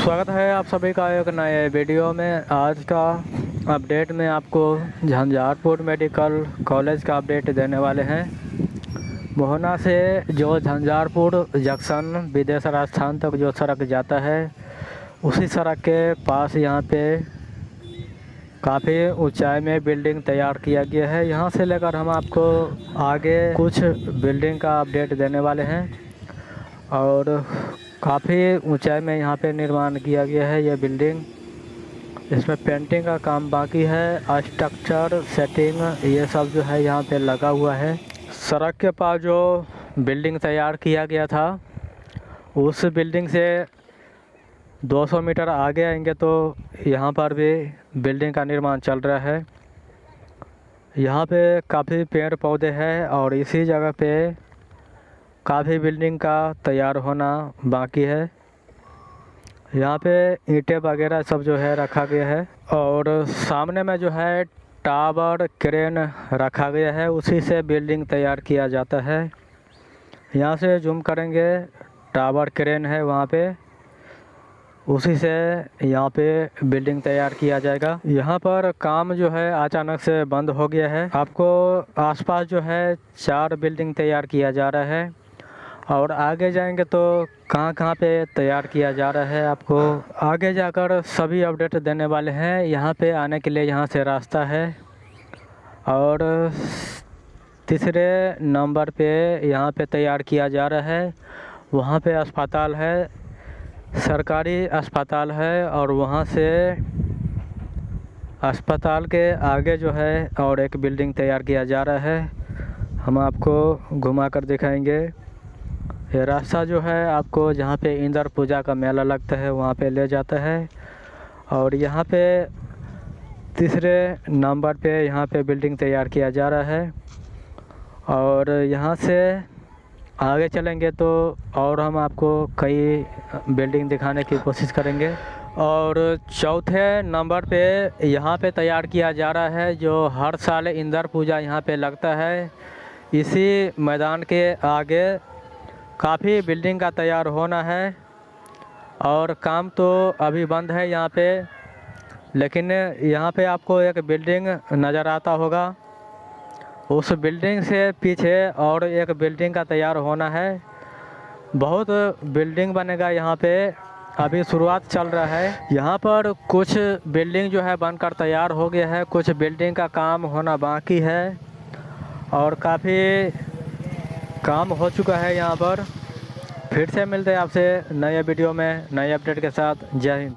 स्वागत है आप सभी का एक नए वीडियो में। आज का अपडेट में आपको झंझारपुर मेडिकल कॉलेज का अपडेट देने वाले हैं। मोहना से जो झंझारपुर जंक्शन विदेश राजस्थान तक जो सड़क जाता है, उसी सड़क के पास यहाँ पे काफ़ी ऊंचाई में बिल्डिंग तैयार किया गया है। यहाँ से लेकर हम आपको आगे कुछ बिल्डिंग का अपडेट देने वाले हैं और काफ़ी ऊंचाई में यहाँ पे निर्माण किया गया है ये बिल्डिंग। इसमें पेंटिंग का काम बाकी है, स्ट्रक्चर सेटिंग ये सब जो है यहाँ पे लगा हुआ है। सड़क के पास जो बिल्डिंग तैयार किया गया था, उस बिल्डिंग से 200 मीटर आगे आएंगे तो यहाँ पर भी बिल्डिंग का निर्माण चल रहा है। यहाँ पे काफ़ी पेड़ पौधे हैं और इसी जगह पे काफ़ी बिल्डिंग का तैयार होना बाकी है। यहाँ पे ईंटें वगैरह सब जो है रखा गया है और सामने में जो है टावर क्रेन रखा गया है, उसी से बिल्डिंग तैयार किया जाता है। यहाँ से जूम करेंगे, टावर क्रेन है वहाँ पे, उसी से यहाँ पे बिल्डिंग तैयार किया जाएगा। यहाँ पर काम जो है अचानक से बंद हो गया है। आपको आसपास जो है 4 बिल्डिंग तैयार किया जा रहा है और आगे जाएंगे तो कहाँ पे तैयार किया जा रहा है आपको आगे जाकर सभी अपडेट देने वाले हैं। यहाँ पे आने के लिए यहाँ से रास्ता है और तीसरे नंबर पे यहाँ पे तैयार किया जा रहा है। वहाँ पे अस्पताल है, सरकारी अस्पताल है और वहाँ से अस्पताल के आगे जो है और एक बिल्डिंग तैयार किया जा रहा है। हम आपको घुमा कर दिखाएंगे। ये रास्ता जो है आपको जहाँ पे इंद्र पूजा का मेला लगता है वहाँ पे ले जाता है और यहाँ पे तीसरे नंबर पे यहाँ पे बिल्डिंग तैयार किया जा रहा है। और यहाँ से आगे चलेंगे तो और हम आपको कई बिल्डिंग दिखाने की कोशिश करेंगे। और चौथे नंबर पे यहाँ पे तैयार किया जा रहा है जो हर साल इंद्र पूजा यहाँ पे लगता है। इसी मैदान के आगे काफ़ी बिल्डिंग का तैयार होना है और काम तो अभी बंद है यहाँ पे, लेकिन यहाँ पे आपको एक बिल्डिंग नज़र आता होगा। उस बिल्डिंग से पीछे और एक बिल्डिंग का तैयार होना है। बहुत बिल्डिंग बनेगा यहाँ पे, अभी शुरुआत चल रहा है। यहाँ पर कुछ बिल्डिंग जो है बनकर तैयार हो गया है, कुछ बिल्डिंग का काम होना बाकी है और काफ़ी काम हो चुका है यहाँ पर। फिर से मिलते हैं आपसे नए वीडियो में नए अपडेट के साथ। जय हिंद।